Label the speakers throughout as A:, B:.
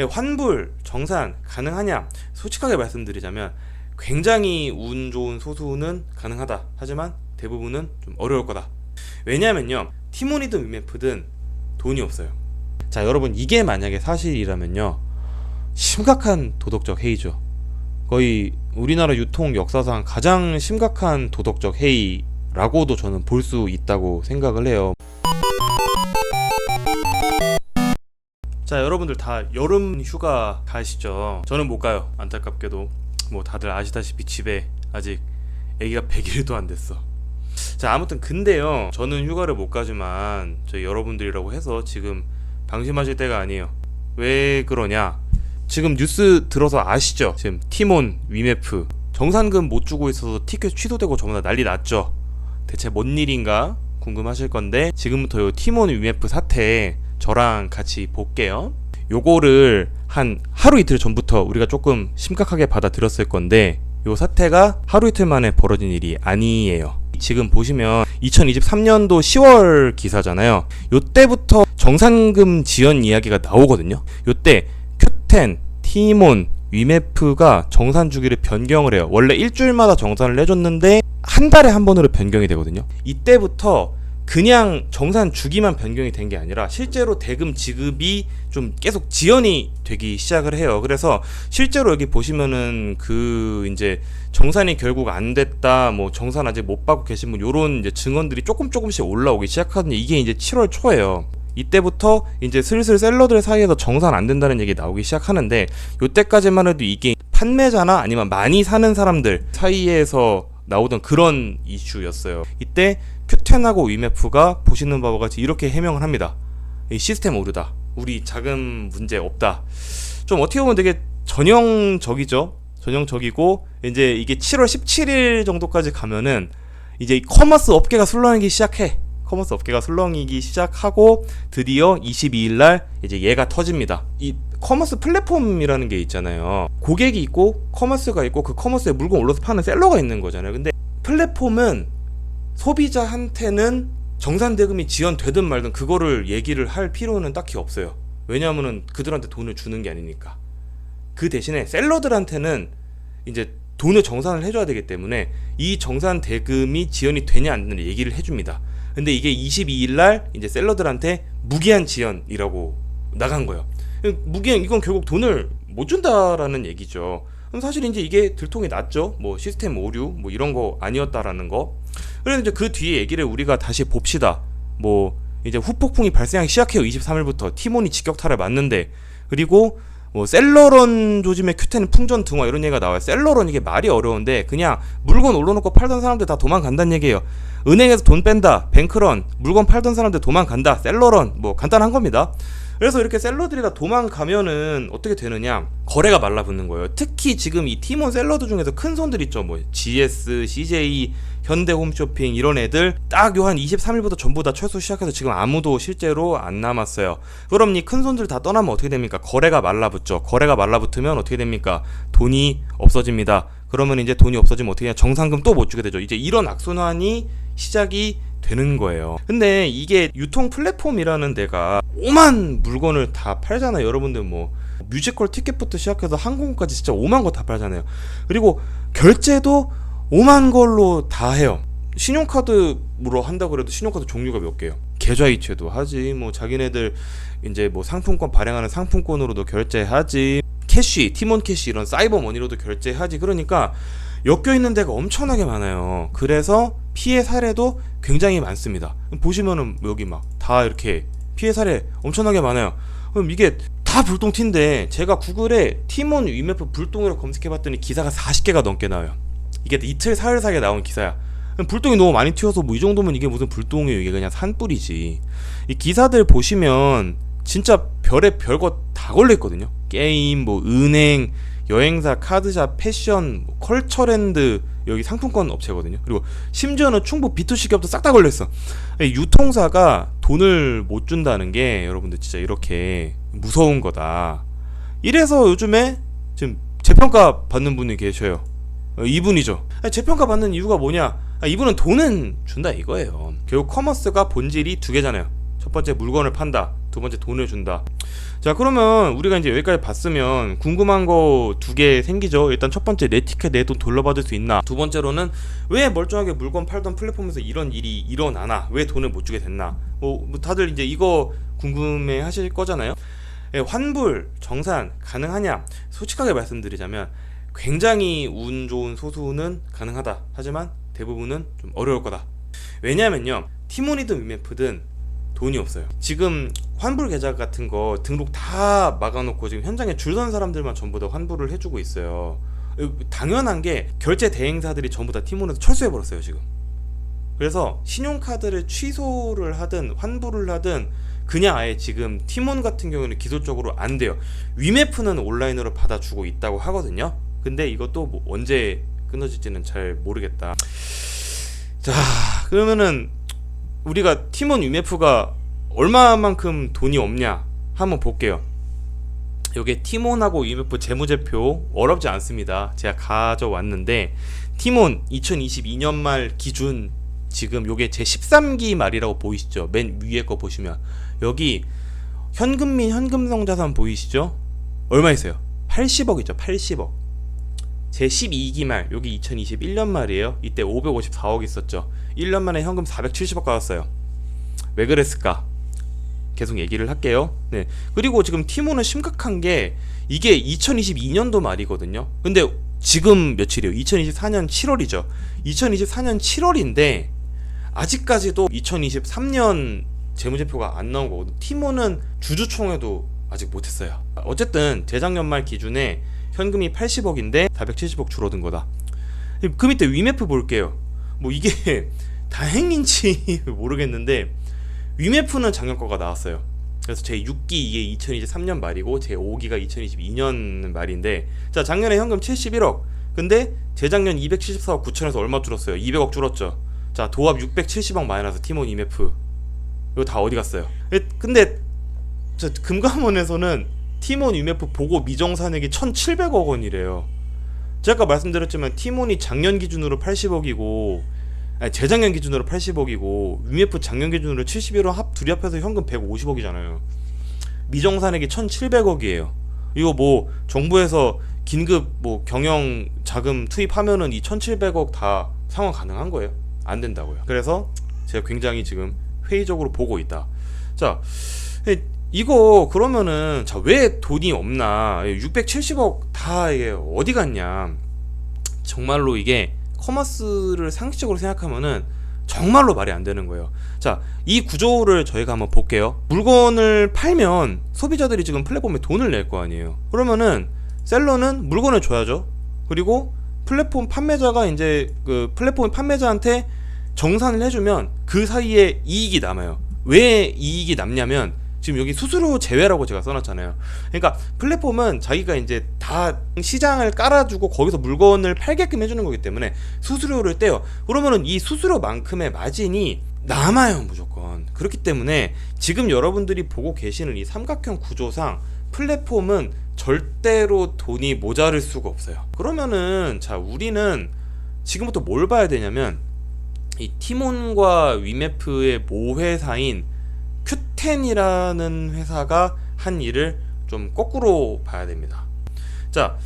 A: 환불, 정산 가능하냐? 솔직하게 말씀드리자면 굉장히 운 좋은 소수는 가능하다. 하지만 대부분은 좀 어려울 거다. 왜냐하면요, 티몬이든 위메프든 돈이 없어요. 자, 여러분, 이게 만약에 사실이라면요, 심각한 도덕적 해이죠. 거의 우리나라 유통 역사상 가장 심각한 도덕적 해이라고도 저는 볼 수 있다고 생각을 해요. 자, 여러분들 다 여름 휴가 가시죠? 저는 못 가요. 안타깝게도 뭐 다들 아시다시피 집에 아직 아기가 100일도 안 됐어. 자, 아무튼 근데요, 저는 휴가를 못 가지만 저희 여러분들이라고 해서 지금 방심하실 때가 아니에요. 왜 그러냐? 지금 뉴스 들어서 아시죠? 지금 티몬, 위메프 정산금 못 주고 있어서 티켓 취소되고 전부 다 난리 났죠. 대체 뭔 일인가 궁금하실 건데, 지금부터 요 티몬, 위메프 사태 저랑 같이 볼게요. 요거를 한 하루 이틀 전부터 우리가 조금 심각하게 받아들였을 건데, 요 사태가 하루 이틀 만에 벌어진 일이 아니에요. 지금 보시면 2023년도 10월 기사잖아요. 요때부터 정산금 지연 이야기가 나오거든요. 요때 큐텐, 티몬, 위메프가 정산 주기를 변경을 해요. 원래 일주일마다 정산을 해줬는데 한 달에 한 번으로 변경이 되거든요. 이때부터 그냥 정산 주기만 변경이 된 게 아니라 실제로 대금 지급이 좀 계속 지연이 되기 시작을 해요. 그래서 실제로 여기 보시면은 그 이제 정산이 결국 안 됐다, 뭐 정산 아직 못 받고 계신 분, 요런 이제 증언들이 조금씩 올라오기 시작하거든요. 이게 이제 7월 초예요. 이때부터 이제 슬슬 셀러들 사이에서 정산 안 된다는 얘기 나오기 시작하는데, 요때까지만 해도 이게 판매자나 아니면 많이 사는 사람들 사이에서 나오던 그런 이슈였어요. 이때 큐텐하고 위메프가 보시는 바와 같이 이렇게 해명을 합니다. 이 시스템 오류다, 우리 자금 문제 없다. 좀 어떻게 보면 되게 전형적이죠. 전형적이고, 이제 이게 7월 17일 정도까지 가면은 이제 커머스 업계가 술렁이기 시작해. 커머스 업계가 술렁이기 시작하고 드디어 22일날 이제 얘가 터집니다. 이 커머스 플랫폼이라는 게 있잖아요. 고객이 있고 커머스가 있고 그 커머스에 물건 올려서 파는 셀러가 있는 거잖아요. 근데 플랫폼은 소비자한테는 정산 대금이 지연되든 말든 그거를 얘기를 할 필요는 딱히 없어요. 왜냐하면은 그들한테 돈을 주는 게 아니니까. 그 대신에 셀러들한테는 이제 돈을 정산을 해줘야 되기 때문에 이 정산 대금이 지연이 되냐 안 되냐 얘기를 해줍니다. 근데 이게 22일날 이제 셀러들한테 무기한 지연이라고 나간 거예요. 무기한, 이건 결국 돈을 못 준다라는 얘기죠. 그럼 사실 이제 이게 들통이 났죠. 뭐 시스템 오류 뭐 이런 거 아니었다라는 거. 그래서 이제 그 뒤에 얘기를 우리가 다시 봅시다. 뭐 이제 후폭풍이 발생하기 시작해요. 23일부터 티몬이 직격탄을 맞는데, 그리고 뭐 셀러런 조짐의 큐텐 풍전 등화 이런 얘기가 나와요. 셀러런, 이게 말이 어려운데 그냥 물건 올려놓고 팔던 사람들 다 도망간다는 얘기예요. 은행에서 돈 뺀다, 뱅크런, 물건 팔던 사람들 도망간다, 셀러런, 뭐 간단한 겁니다. 그래서 이렇게 셀러들이 다 도망가면은 어떻게 되느냐, 거래가 말라붙는 거예요. 특히 지금 이 티몬 셀러들 중에서 큰 손들 있죠. 뭐 GS, CJ, 현대홈쇼핑 이런 애들 딱 요 한 23일부터 전부 다 철수 시작해서 지금 아무도 실제로 안 남았어요. 그럼 이 큰 손들 다 떠나면 어떻게 됩니까? 거래가 말라붙죠. 거래가 말라붙으면 어떻게 됩니까? 돈이 없어집니다. 그러면 이제 돈이 없어지면 어떻게 해야, 정산금 또 못 주게 되죠. 이제 이런 악순환이 시작이 되는 거예요. 근데 이게 유통 플랫폼이라는 데가 오만 물건을 다 팔잖아요. 여러분들 뭐 뮤지컬 티켓부터 시작해서 항공까지 진짜 오만 거 다 팔잖아요. 그리고 결제도 오만 걸로 다 해요. 신용카드로 한다고 그래도 신용카드 종류가 몇 개요. 계좌이체도 하지, 뭐 자기네들 이제 뭐 상품권 발행하는 상품권으로도 결제하지, 캐시, 티몬 캐시 이런 사이버 머니로도 결제하지. 그러니까 엮여있는 데가 엄청나게 많아요. 그래서 피해 사례도 굉장히 많습니다. 보시면은 여기 막 다 이렇게 피해 사례 엄청나게 많아요. 그럼 이게 다 불똥튀인데, 제가 구글에 티몬, 위메프 불똥으로 검색해봤더니 기사가 40개가 넘게 나와요. 이게 이틀 사흘 사이에 나온 기사야. 불똥이 너무 많이 튀어서 뭐 이 정도면 이게 무슨 불똥이에요. 이게 그냥 산불이지. 이 기사들 보시면 진짜 별거 다 걸려있거든요. 게임, 뭐 은행, 여행사, 카드샵, 패션, 뭐 컬처랜드, 여기 상품권 업체거든요. 그리고 심지어는 충북 B2C 기업도 싹 다 걸려있어. 유통사가 돈을 못 준다는 게 여러분들 진짜 이렇게 무서운 거다. 이래서 요즘에 지금 재평가 받는 분이 계셔요. 이분이죠. 재평가 받는 이유가 뭐냐, 이분은 돈은 준다 이거예요. 결국 커머스가 본질이 두 개잖아요. 첫 번째 물건을 판다, 두 번째 돈을 준다. 자, 그러면 우리가 이제 여기까지 봤으면 궁금한 거 두 개 생기죠. 일단 첫 번째, 내 티켓 내 돈 돌려받을 수 있나? 두 번째로는 왜 멀쩡하게 물건 팔던 플랫폼에서 이런 일이 일어나나? 왜 돈을 못 주게 됐나? 뭐 다들 이제 이거 궁금해 하실 거잖아요. 예, 환불, 정산 가능하냐? 솔직하게 말씀드리자면 굉장히 운 좋은 소수는 가능하다. 하지만 대부분은 좀 어려울 거다. 왜냐면요, 티몬이든 위메프든 돈이 없어요. 지금 환불 계좌 같은 거 등록 다 막아놓고 지금 현장에 줄 선 사람들만 전부 다 환불을 해주고 있어요. 당연한 게 결제 대행사들이 전부 다 티몬에서 철수해버렸어요 지금. 그래서 신용카드를 취소를 하든 환불을 하든 그냥 아예 지금 티몬 같은 경우는 기술적으로 안 돼요. 위메프는 온라인으로 받아주고 있다고 하거든요. 근데 이것도 뭐 언제 끊어질지는 잘 모르겠다. 자, 그러면은 우리가 티몬 위메프가 얼마만큼 돈이 없냐 한번 볼게요. 요게 티몬하고 위메프 재무제표 어렵지 않습니다. 제가 가져왔는데 티몬 2022년 말 기준 지금 요게 제 13기 말이라고 보이시죠? 맨 위에 거 보시면 여기 현금 및 현금성 자산 보이시죠? 얼마 있어요? 80억이죠. 80억. 제 12기 말 여기 2021년 말이에요. 이때 554억 있었죠. 1년 만에 현금 470억 받았어요. 왜 그랬을까? 계속 얘기를 할게요. 네. 그리고 지금 티몬은 심각한 게 이게 2022년도 말이거든요. 근데 지금 며칠이에요? 2024년 7월이죠. 2024년 7월인데 아직까지도 2023년 재무제표가 안 나온 거거든요. 티몬은 주주총회도 아직 못했어요. 어쨌든 재작년 말 기준에 현금이 80억인데 470억 줄어든 거다. 그 밑에 위메프 볼게요. 뭐 이게 다행인지 모르겠는데 위메프는 작년 거가 나왔어요. 그래서 제 6기 이게 2023년 말이고 제 5기가 2022년 말인데, 자, 작년에 현금 71억 근데 재작년 274억 9천에서 얼마 줄었어요? 200억 줄었죠. 자, 도합 670억 마이너스 티몬 위메프 이거 다 어디 갔어요? 근데 저 금감원에서는 티몬 위메프 보고 미정산액이 1,700억 원이래요. 제가 아까 말씀드렸지만 티몬이 작년 기준으로 80억이고 재작년 기준으로 80억이고 위메프 작년 기준으로 71억 둘이 합해서 현금 150억이잖아요. 미정산액이 1,700억이에요. 이거 뭐 정부에서 긴급 뭐 경영 자금 투입하면은 이 1,700억 다 상환 가능한 거예요? 안 된다고요. 그래서 제가 굉장히 지금 회의적으로 보고 있다. 자, 이거 그러면은 자, 왜 돈이 없나? 670억 다 이게 어디 갔냐? 정말로 이게 커머스를 상식적으로 생각하면은 정말로 말이 안 되는 거예요. 자, 이 구조를 저희가 한번 볼게요. 물건을 팔면 소비자들이 지금 플랫폼에 돈을 낼 거 아니에요. 그러면은 셀러는 물건을 줘야죠. 그리고 플랫폼 판매자가 이제 그 플랫폼 판매자한테 정산을 해주면 그 사이에 이익이 남아요. 왜 이익이 남냐면 지금 여기 수수료 제외라고 제가 써놨잖아요. 그러니까 플랫폼은 자기가 이제 다 시장을 깔아주고 거기서 물건을 팔게끔 해주는 거기 때문에 수수료를 떼요. 그러면은 이 수수료만큼의 마진이 남아요, 무조건. 그렇기 때문에 지금 여러분들이 보고 계시는 이 삼각형 구조상 플랫폼은 절대로 돈이 모자랄 수가 없어요. 그러면은 자, 우리는 지금부터 뭘 봐야 되냐면 이 티몬과 위메프의 모회사인 큐텐이라는 회사가 한 일을 좀 거꾸로 봐야 됩니다. 자,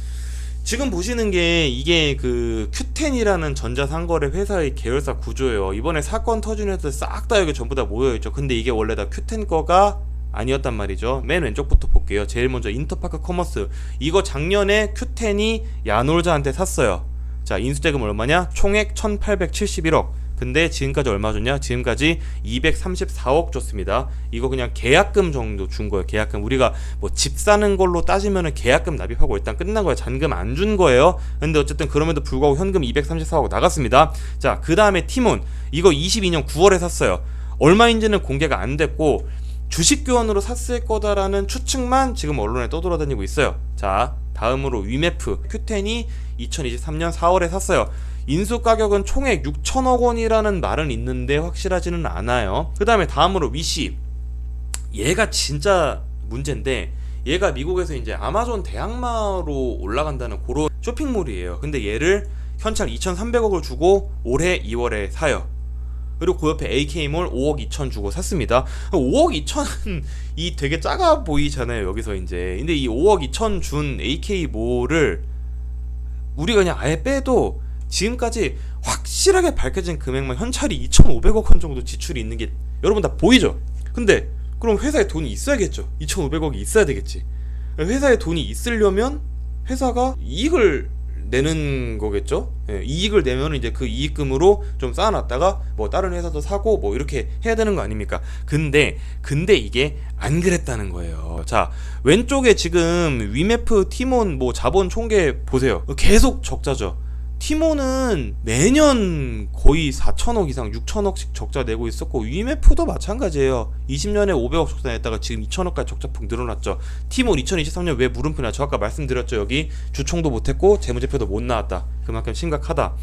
A: 지금 보시는 게 이게 그 큐텐이라는 전자상거래 회사의 계열사 구조예요. 이번에 사건 터진 회사들 싹 다 여기 전부 다 모여있죠. 근데 이게 원래 다 큐텐 거가 아니었단 말이죠. 맨 왼쪽부터 볼게요. 제일 먼저 인터파크 커머스. 이거 작년에 큐텐이 야놀자한테 샀어요. 자, 인수대금 얼마냐? 총액 1871억. 근데 지금까지 얼마 줬냐? 지금까지 234억 줬습니다. 이거 그냥 계약금 정도 준 거예요. 계약금. 우리가 뭐 집 사는 걸로 따지면은 계약금 납입하고 일단 끝난 거예요. 잔금 안 준 거예요. 근데 어쨌든 그럼에도 불구하고 현금 234억 나갔습니다. 자, 그 다음에 티몬. 이거 22년 9월에 샀어요. 얼마인지는 공개가 안 됐고 주식 교환으로 샀을 거다라는 추측만 지금 언론에 떠돌아다니고 있어요. 자, 다음으로 위메프. 큐텐이 2023년 4월에 샀어요. 인수 가격은 총액 6천억 원이라는 말은 있는데 확실하지는 않아요. 그 다음에 다음으로 위시. 얘가 진짜 문제인데 얘가 미국에서 이제 아마존 대항마로 올라간다는 그런 쇼핑몰이에요. 근데 얘를 현찰 2,300억을 주고 올해 2월에 사요. 그리고 그 옆에 AK몰 5억 2천 주고 샀습니다. 5억 2천이 되게 작아 보이잖아요, 여기서 이제. 근데 이 5억 2천 준 AK몰을 우리가 그냥 아예 빼도 지금까지 확실하게 밝혀진 금액만 현찰이 2,500억 원 정도 지출이 있는 게 여러분 다 보이죠? 근데 그럼 회사에 돈이 있어야겠죠. 2,500억이 있어야 되겠지. 회사에 돈이 있으려면 회사가 이익을 내는 거겠죠. 예, 이익을 내면 이제 그 이익금으로 좀 쌓아놨다가 뭐 다른 회사도 사고 뭐 이렇게 해야 되는 거 아닙니까? 근데 이게 안 그랬다는 거예요. 자, 왼쪽에 지금 위메프, 티몬, 뭐 자본 총계 보세요. 계속 적자죠. 티몬은 매년 거의 4천억 이상 6천억씩 적자 내고 있었고, 위메프도 마찬가지예요. 20년에 500억 적자 냈다가 지금 2천억까지 적자폭 늘어났죠. 티몬 2023년 왜 물음표냐, 저 아까 말씀드렸죠. 여기 주총도 못했고 재무제표도 못 나왔다. 그만큼 심각하다.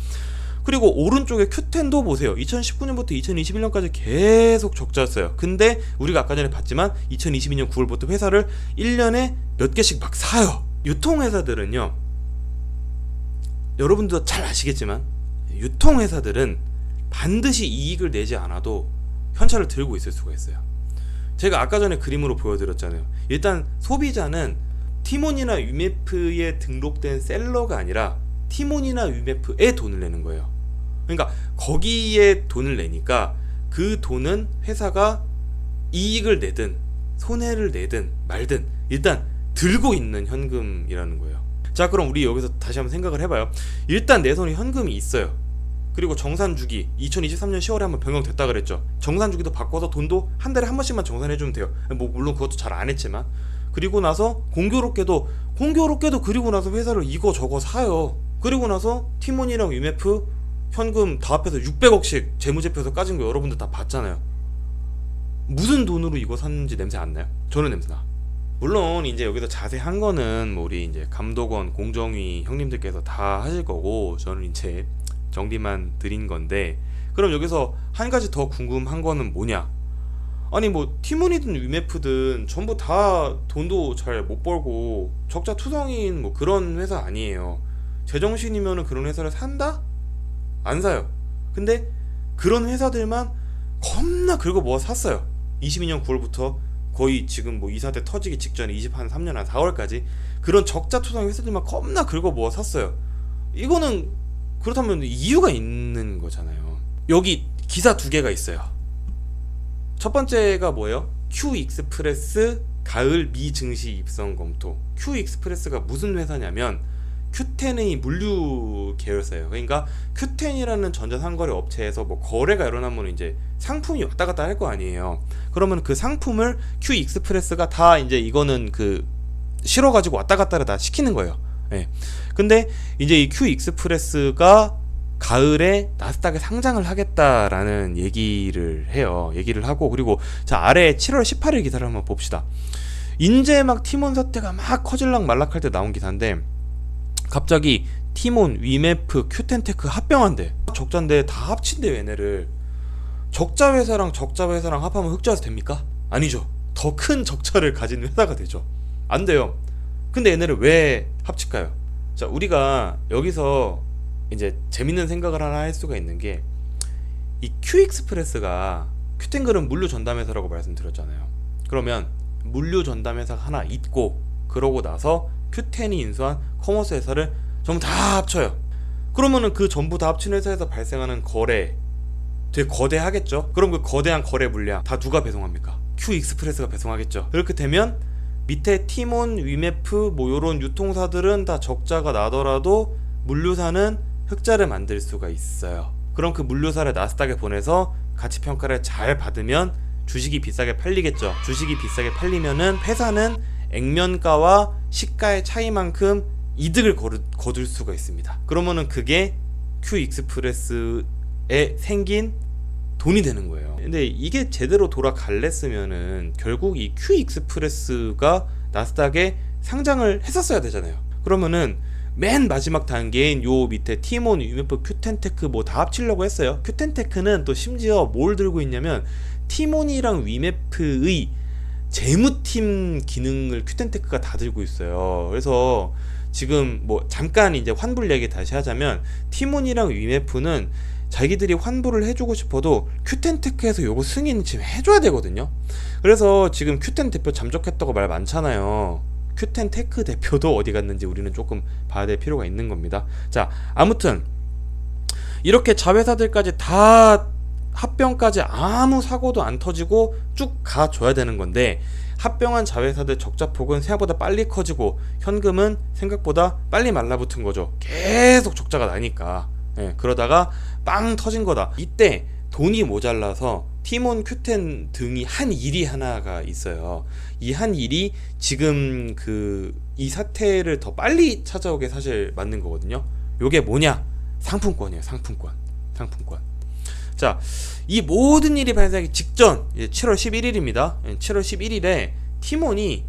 A: 그리고 오른쪽에 큐텐도 보세요. 2019년부터 2021년까지 계속 적자였어요. 근데 우리가 아까 전에 봤지만 2022년 9월부터 회사를 1년에 몇 개씩 막 사요. 유통회사들은요, 여러분도 잘 아시겠지만 유통회사들은 반드시 이익을 내지 않아도 현찰을 들고 있을 수가 있어요. 제가 아까 전에 그림으로 보여드렸잖아요. 일단 소비자는 티몬이나 위메프에 등록된 셀러가 아니라 티몬이나 위메프에 돈을 내는 거예요. 그러니까 거기에 돈을 내니까 그 돈은 회사가 이익을 내든 손해를 내든 말든 일단 들고 있는 현금이라는 거예요. 자, 그럼 우리 여기서 다시 한번 생각을 해봐요. 일단 내 손에 현금이 있어요. 그리고 정산주기 2023년 10월에 한번 변경됐다 그랬죠. 정산주기도 바꿔서 돈도 한 달에 한 번씩만 정산해주면 돼요. 뭐 물론 그것도 잘 안 했지만. 그리고 나서 공교롭게도 그리고 나서 회사를 이거 저거 사요. 그리고 나서 티몬이랑 위메프 현금 다 합해서 600억씩 재무제표에서 까진 거 여러분들 다 봤잖아요. 무슨 돈으로 이거 샀는지 냄새 안 나요? 저는 냄새 나. 물론 이제 여기서 자세한 거는 뭐 우리 이제 감독원, 공정위 형님들께서 다 하실 거고, 저는 이제 정리만 드린 건데, 그럼 여기서 한 가지 더 궁금한 거는 뭐냐? 아니 뭐 티몬이든 위메프든 전부 다 돈도 잘 못 벌고 적자 투성인 뭐 그런 회사 아니에요. 제정신이면은 그런 회사를 산다? 안 사요. 근데 그런 회사들만 겁나 긁어 모아 샀어요. 22년 9월부터 거의 지금 뭐 이사대 터지기 직전에 23년 한 4월까지 그런 적자 투성 회사들만 겁나 긁어 모아 샀어요. 이거는 그렇다면 이유가 있는 거잖아요. 여기 기사 두 개가 있어요. 첫 번째가 뭐예요? Q익스프레스 가을 미증시 입성 검토. Q익스프레스가 무슨 회사냐면 Q10의 물류 계열사예요. 그러니까 Q10이라는 전자상거래 업체에서 뭐 거래가 일어나면 이제 상품이 왔다 갔다 할 거 아니에요. 그러면 그 상품을 Q익스프레스가 다 이제 이거는 그 실어가지고 왔다 갔다를 다 시키는 거예요. 예. 근데 이제 이 Q익스프레스가 가을에 나스닥에 상장을 하겠다라는 얘기를 해요. 얘기를 하고, 그리고 자 아래 7월 18일 기사를 한번 봅시다. 인제 막 티몬 사태가 막 커질락 말락할 때 나온 기사인데, 갑자기 티몬, 위메프, 큐텐테크 합병한대. 적자인데 다 합친대 얘네를. 적자 회사랑 합하면 흑자에서 됩니까? 아니죠. 더 큰 적자를 가진 회사가 되죠. 안 돼요. 근데 얘네를 왜 합칠까요? 자, 우리가 여기서 이제 재밌는 생각을 하나 할 수가 있는 게, 이 Q익스프레스가 큐텐글은 물류 전담회사라고 말씀드렸잖아요. 그러면 물류 전담회사가 하나 있고, 그러고 나서 Q10이 인수한 커머스 회사를 전부 다 합쳐요. 그러면은 그 전부 다 합친 회사에서 발생하는 거래 되게 거대하겠죠? 그럼 그 거대한 거래 물량 다 누가 배송합니까? Q익스프레스가 배송하겠죠. 그렇게 되면 밑에 티몬, 위메프 뭐 요런 유통사들은 다 적자가 나더라도 물류사는 흑자를 만들 수가 있어요. 그럼 그 물류사를 나스닥에 보내서 가치평가를 잘 받으면 주식이 비싸게 팔리겠죠. 주식이 비싸게 팔리면은 회사는 액면가와 시가의 차이만큼 이득을 거둘 수가 있습니다. 그러면은 그게 Q익스프레스에 생긴 돈이 되는 거예요. 근데 이게 제대로 돌아갈랬으면은 결국 이 Q익스프레스가 나스닥에 상장을 했었어야 되잖아요. 그러면은 맨 마지막 단계인 요 밑에 티몬, 위메프, 큐텐테크 뭐 다 합치려고 했어요. 큐텐테크는 또 심지어 뭘 들고 있냐면 티몬이랑 위메프의 재무팀 기능을 큐텐테크가 다 들고 있어요. 그래서 지금 뭐 잠깐 이제 환불 얘기 다시 하자면, 티몬이랑 위메프는 자기들이 환불을 해주고 싶어도 큐텐테크에서 요거 승인 지금 해줘야 되거든요. 그래서 지금 큐텐 대표 잠적했다고 말 많잖아요. 큐텐테크 대표도 어디 갔는지 우리는 조금 봐야 될 필요가 있는 겁니다. 자, 아무튼 이렇게 자회사들까지 다 합병까지 아무 사고도 안 터지고 쭉 가줘야 되는 건데, 합병한 자회사들 적자폭은 생각보다 빨리 커지고 현금은 생각보다 빨리 말라붙은 거죠. 계속 적자가 나니까. 그러다가 빵 터진 거다. 이때 돈이 모자라서 티몬, 큐텐 등이 한 일이 하나가 있어요. 이 한 일이 지금 이 사태를 더 빨리 찾아오게 사실 맞는 거거든요. 요게 뭐냐? 상품권이에요. 상품권. 자, 이 모든 일이 발생하기 직전 7월 11일입니다. 7월 11일에 티몬이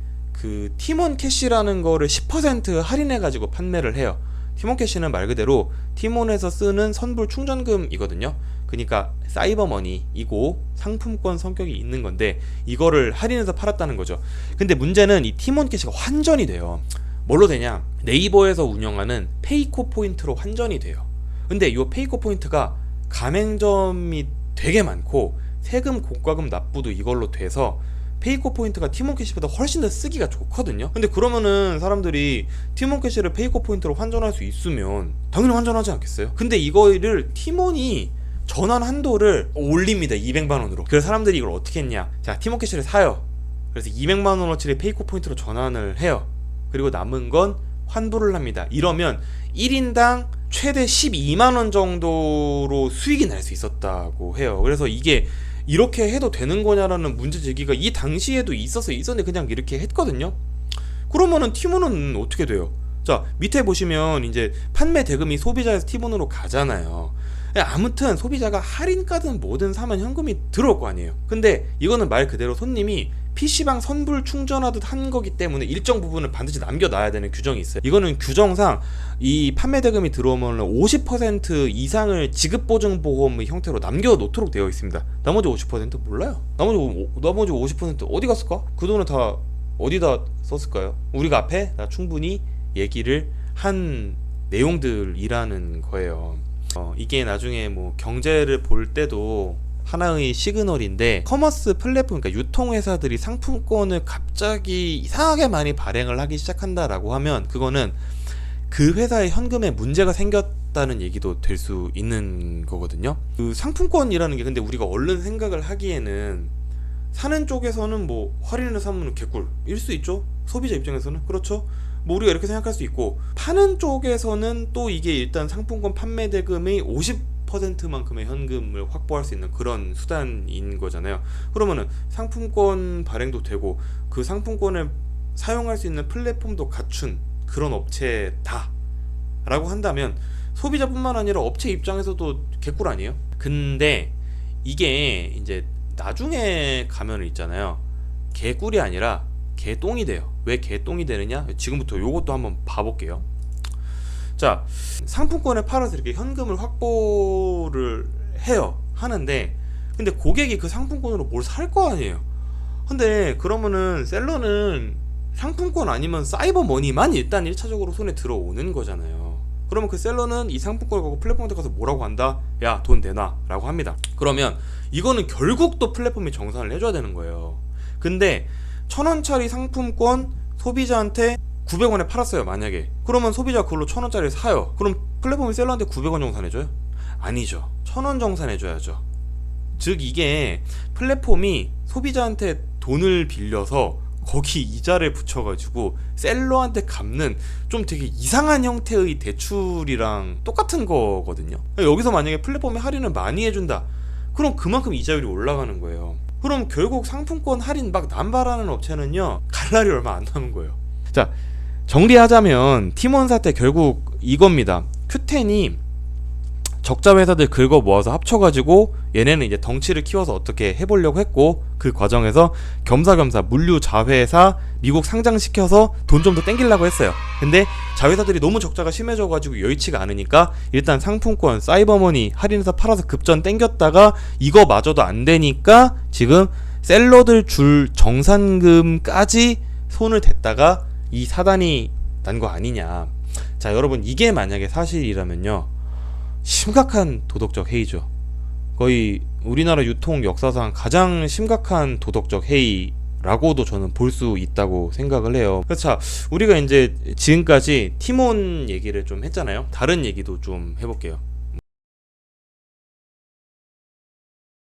A: 티몬 캐시라는 거를 10% 할인해 가지고 판매를 해요. 티몬 캐시는 말 그대로 티몬에서 쓰는 선불 충전금이거든요. 그러니까 사이버머니이고 상품권 성격이 있는 건데, 이거를 할인해서 팔았다는 거죠. 근데 문제는 이 티몬 캐시가 환전이 돼요. 뭘로 되냐? 네이버에서 운영하는 페이코 포인트로 환전이 돼요. 근데 이 페이코 포인트가 가맹점이 되게 많고 세금 공과금 납부도 이걸로 돼서 페이코 포인트가 티몬 캐시보다 훨씬 더 쓰기가 좋거든요. 근데 그러면은 사람들이 티몬 캐시를 페이코 포인트로 환전할 수 있으면 당연히 환전하지 않겠어요? 근데 이거를 티몬이 전환 한도를 올립니다. 200만원으로. 그래서 사람들이 이걸 어떻게 했냐? 자, 티몬 캐시를 사요. 그래서 200만원어치를 페이코 포인트로 전환을 해요. 그리고 남은 건 환불을 합니다. 이러면 1인당 최대 12만원 정도로 수익이 날 수 있었다고 해요. 그래서 이게 이렇게 해도 되는 거냐라는 문제 제기가 이 당시에도 있었는데 그냥 이렇게 했거든요. 그러면은 티몬은 어떻게 돼요? 자, 밑에 보시면 이제 판매 대금이 소비자에서 티몬으로 가잖아요. 아무튼 소비자가 할인가든 뭐든 사면 현금이 들어올 거 아니에요. 근데 이거는 말 그대로 손님이 PC방 선불 충전하듯 한 거기 때문에 일정 부분을 반드시 남겨놔야 되는 규정이 있어요. 이거는 규정상 이 판매 대금이 들어오면 50% 이상을 지급보증보험 형태로 남겨놓도록 되어 있습니다. 나머지 50% 몰라요. 나머지 50% 어디 갔을까? 그 돈은 다 어디다 썼을까요? 우리가 앞에 다 충분히 얘기를 한 내용들이라는 거예요. 이게 나중에 뭐 경제를 볼 때도 하나의 시그널인데, 커머스 플랫폼, 그러니까 유통회사들이 상품권을 갑자기 이상하게 많이 발행을 하기 시작한다라고 하면 그거는 그 회사의 현금에 문제가 생겼다는 얘기도 될 수 있는 거거든요. 그 상품권이라는 게 근데 우리가 얼른 생각을 하기에는 사는 쪽에서는 뭐 할인을 사면 개꿀일 수 있죠. 소비자 입장에서는 그렇죠. 뭐 우리가 이렇게 생각할 수 있고, 파는 쪽에서는 또 이게 일단 상품권 판매 대금의 50%만큼의 현금을 확보할 수 있는 그런 수단인 거잖아요. 그러면은 상품권 발행도 되고 그 상품권을 사용할 수 있는 플랫폼도 갖춘 그런 업체다 라고 한다면 소비자뿐만 아니라 업체 입장에서도 개꿀 아니에요? 근데 이게 이제 나중에 가면은 있잖아요, 개꿀이 아니라 개똥이 돼요. 왜 개똥이 되느냐? 지금부터 요것도 한번 봐볼게요. 자, 상품권을 팔아서 이렇게 현금을 확보를 하는데 근데 고객이 그 상품권으로 뭘 살 거 아니에요. 근데 그러면은 셀러는 상품권 아니면 사이버머니만 일단 1차적으로 손에 들어오는 거잖아요. 그러면 그 셀러는 이 상품권을 갖고 플랫폼에 가서 뭐라고 한다? 야, 돈 내놔 라고 합니다. 그러면 이거는 결국 또 플랫폼이 정산을 해줘야 되는 거예요. 근데 1000원짜리 상품권 소비자한테 900원에 팔았어요, 만약에. 그러면 소비자가 그걸로 1000원짜리를 사요. 그럼 플랫폼이 셀러한테 900원 정산해줘요? 아니죠. 1000원 정산해줘야죠. 즉 이게 플랫폼이 소비자한테 돈을 빌려서 거기 이자를 붙여가지고 셀러한테 갚는 좀 되게 이상한 형태의 대출이랑 똑같은 거거든요. 여기서 만약에 플랫폼이 할인을 많이 해준다, 그럼 그만큼 이자율이 올라가는 거예요. 그럼 결국 상품권 할인 막 남발하는 업체는요, 갈 날이 얼마 안 남은 거예요. 자, 정리하자면 티몬 사태 결국 이겁니다. 큐텐이 적자 회사들 긁어 모아서 합쳐가지고 얘네는 이제 덩치를 키워서 어떻게 해보려고 했고, 그 과정에서 겸사겸사 물류 자회사 미국 상장시켜서 돈 좀 더 땡기려고 했어요. 근데 자회사들이 너무 적자가 심해져가지고 여의치가 않으니까 일단 상품권 사이버머니 할인해서 팔아서 급전 땡겼다가 이거마저도 안 되니까 지금 셀러들 줄 정산금까지 손을 댔다가 이 사단이 난 거 아니냐. 자, 여러분, 이게 만약에 사실이라면요, 심각한 도덕적 해이죠. 거의 우리나라 유통 역사상 가장 심각한 도덕적 해이라고도 저는 볼 수 있다고 생각을 해요. 자, 우리가 이제 지금까지 티몬 얘기를 좀 했잖아요. 다른 얘기도 좀 해볼게요.